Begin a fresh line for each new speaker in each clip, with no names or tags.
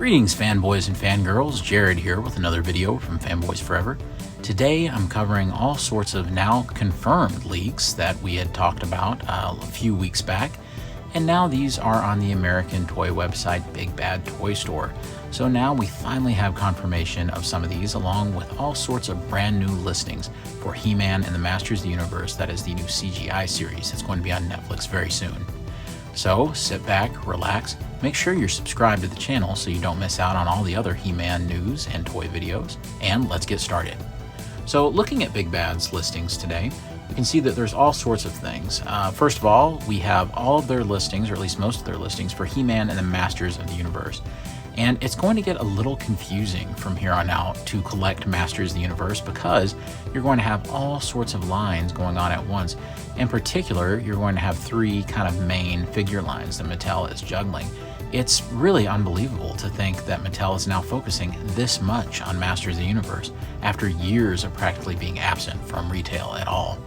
Greetings fanboys and fangirls, Jared here with another video from Fanboys Forever. Today I'm covering all sorts of now confirmed leaks that we had talked about a few weeks back, and now these are on the American toy website Big Bad Toy Store. So now we finally have confirmation of some of these, along with all sorts of brand new listings for He-Man and the Masters of the Universe. That is the new CGI series. It's going to be on Netflix very soon. So sit back, relax, make sure you're subscribed to the channel so you don't miss out on all the other He-Man news and toy videos, and let's get started. So looking at Big Bad's listings today, you can see that there's all sorts of things. First of all, we have all of their listings, or at least most of their listings, for He-Man and the Masters of the Universe. And it's going to get a little confusing from here on out to collect Masters of the Universe because you're going to have all sorts of lines going on at once. In particular, you're going to have three kind of main figure lines that Mattel is juggling. It's really unbelievable to think that Mattel is now focusing this much on Masters of the Universe after years of practically being absent from retail at all.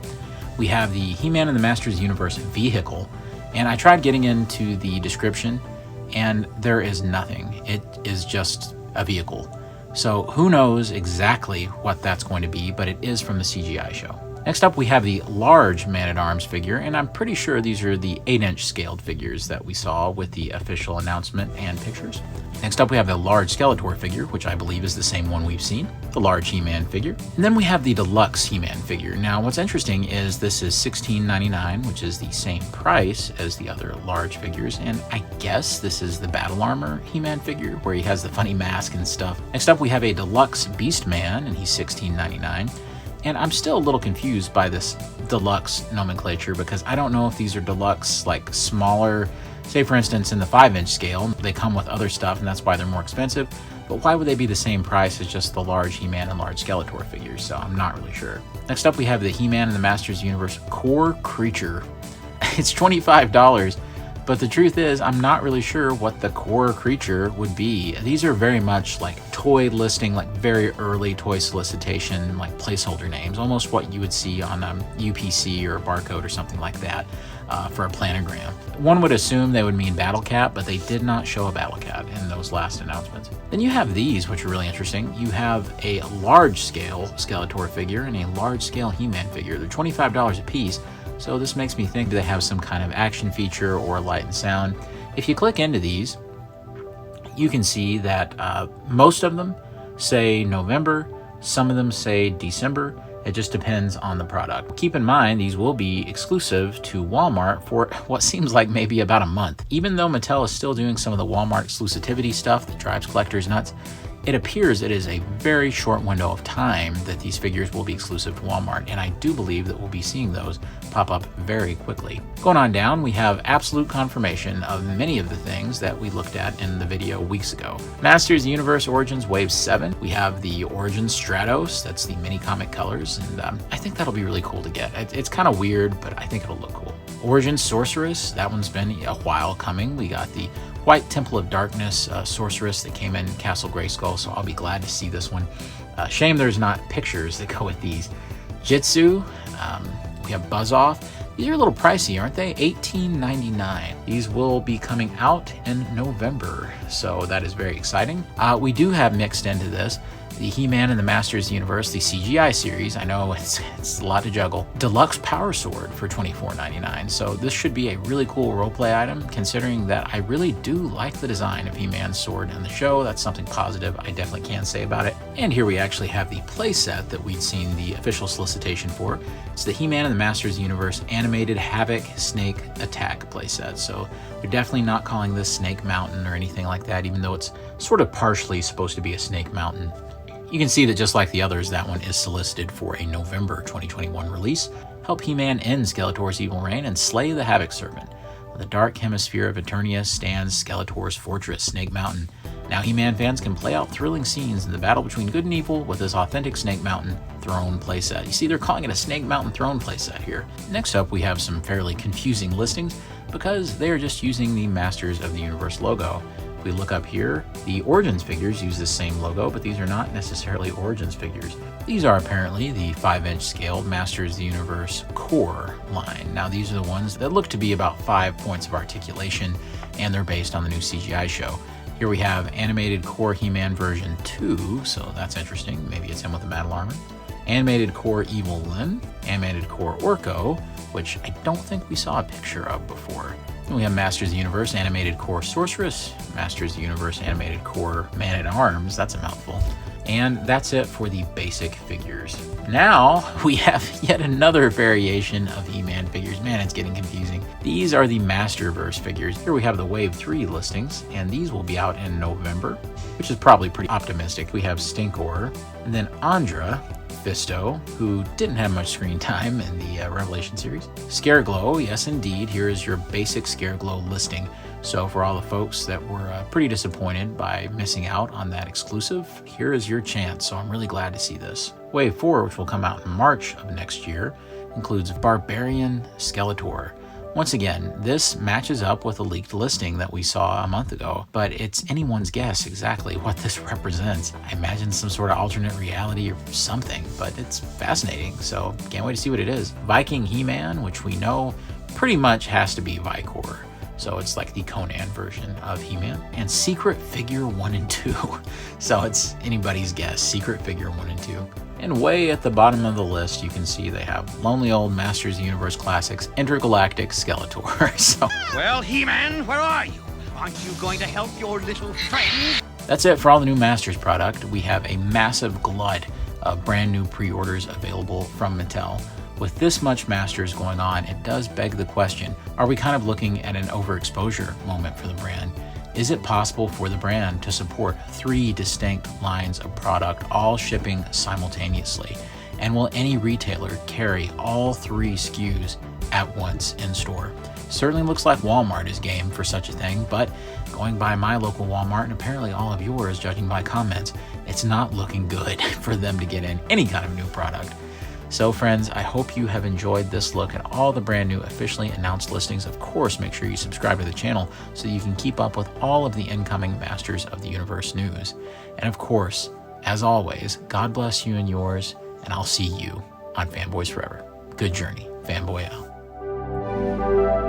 We have the He-Man and the Masters of the Universe vehicle, and I tried getting into the description, and there is nothing. It is just a vehicle. So who knows exactly what that's going to be, but it is from the CGI show. Next up, we have the large Man-at-Arms figure, and I'm pretty sure these are the 8-inch scaled figures that we saw with the official announcement and pictures. Next up, we have the large Skeletor figure, which I believe is the same one we've seen, the large He-Man figure. And then we have the Deluxe He-Man figure. Now, what's interesting is this is $16.99, which is the same price as the other large figures, and I guess this is the Battle Armor He-Man figure, where he has the funny mask and stuff. Next up, we have a Deluxe Beast Man, and he's $16.99. And I'm still a little confused by this deluxe nomenclature because I don't know if these are deluxe, like smaller, say for instance in the 5-inch scale, they come with other stuff and that's why they're more expensive, but why would they be the same price as just the large He-Man and large Skeletor figures? So I'm not really sure. Next up we have the He-Man and the Masters of the Universe Core Creature. It's $25. But the truth is, I'm not really sure what the core creature would be. These are very much like toy listing, like very early toy solicitation, like placeholder names, almost what you would see on UPC or a barcode or something like that for a planogram. One would assume they would mean Battle Cat, but they did not show a Battle Cat in those last announcements. Then you have these, which are really interesting. You have a large scale Skeletor figure and a large scale He-Man figure. They're $25 a piece. So this makes me think they have some kind of action feature or light and sound. If you click into these, you can see that most of them say November, some of them say December. It just depends on the product. Keep in mind, these will be exclusive to Walmart for what seems like maybe about a month. Even though Mattel is still doing some of the Walmart exclusivity stuff that drives collectors nuts, it appears it is a very short window of time that these figures will be exclusive to Walmart, and I do believe that we'll be seeing those pop up very quickly. Going on down, we have absolute confirmation of many of the things that we looked at in the video weeks ago. Masters of the Universe Origins Wave 7. We have the Origins Stratos, that's the mini comic colors, and I think that'll be really cool to get. It's kind of weird, but I think it'll look cool. Origins Sorceress, that one's been a while coming. We got the White Temple of Darkness Sorceress that came in Castle Grayskull, so I'll be glad to see this one. Shame there's not pictures that go with these. Jitsu, we have Buzz Off. These are a little pricey, aren't they? $18.99. These will be coming out in November, so that is very exciting. We do have mixed into this the He-Man and the Masters of the Universe, the CGI series. I know it's a lot to juggle. Deluxe Power Sword for $24.99. So this should be a really cool roleplay item, considering that I really do like the design of He-Man's sword in the show. That's something positive I definitely can say about it. And here we actually have the playset that we'd seen the official solicitation for. It's the He-Man and the Masters of the Universe animated Havoc Snake Attack playset. So they're definitely not calling this Snake Mountain or anything like that, even though it's sort of partially supposed to be a Snake Mountain. You can see that just like the others, that one is solicited for a November 2021 release. Help He-Man end Skeletor's evil reign and slay the Havoc Servant. On the dark hemisphere of Eternia stands Skeletor's fortress, Snake Mountain. Now He-Man fans can play out thrilling scenes in the battle between good and evil with this authentic Snake Mountain throne playset. You see, they're calling it a Snake Mountain throne playset here. Next up, we have some fairly confusing listings because they are just using the Masters of the Universe logo. If we look up here, the Origins figures use the same logo, but these are not necessarily Origins figures. These are apparently the 5-inch scaled Masters of the Universe core line. Now these are the ones that look to be about 5 points of articulation, and they're based on the new CGI show. Here we have Animated Core He-Man version 2, so that's interesting. Maybe it's him with the metal armor. Animated Core Evil Lyn, Animated Core Orko, which I don't think we saw a picture of before. Then we have Masters of the Universe Animated Core Sorceress, Masters of the Universe Animated Core Man-at-Arms, that's a mouthful. And that's it for the basic figures. Now we have yet another variation of He-Man figures. Man, it's getting confusing. These are the Masterverse figures. Here we have the Wave 3 listings, and these will be out in November, which is probably pretty optimistic. We have Stinkor, and then Andra, Fisto, who didn't have much screen time in the Revelation series. Scareglow, yes indeed, here is your basic Scareglow listing. So for all the folks that were pretty disappointed by missing out on that exclusive, here is your chance, so I'm really glad to see this. Wave 4, which will come out in March of next year, includes Barbarian Skeletor. Once again, this matches up with a leaked listing that we saw a month ago, but it's anyone's guess exactly what this represents. I imagine some sort of alternate reality or something, but it's fascinating, so can't wait to see what it is. Viking He-Man, which we know pretty much has to be Vicor. So it's like the Conan version of He-Man. And Secret Figure 1 and 2. So it's anybody's guess, Secret Figure 1 and 2. And way at the bottom of the list, you can see they have Lonely Old Masters of the Universe Classics, Intergalactic Skeletor. So,
well, He-Man, where are you? Aren't you going to help your little friend?
That's it for all the new Masters product. We have a massive glut of brand new pre-orders available from Mattel. With this much Masters going on, it does beg the question, are we kind of looking at an overexposure moment for the brand? Is it possible for the brand to support 3 distinct lines of product all shipping simultaneously? And will any retailer carry all 3 SKUs at once in store? Certainly looks like Walmart is game for such a thing, but going by my local Walmart and apparently all of yours, judging by comments, it's not looking good for them to get in any kind of new product. So friends, I hope you have enjoyed this look at all the brand new officially announced listings. Of course, make sure you subscribe to the channel so you can keep up with all of the incoming Masters of the Universe news. And of course, as always, God bless you and yours, and I'll see you on Fanboys Forever. Good journey, fanboy out.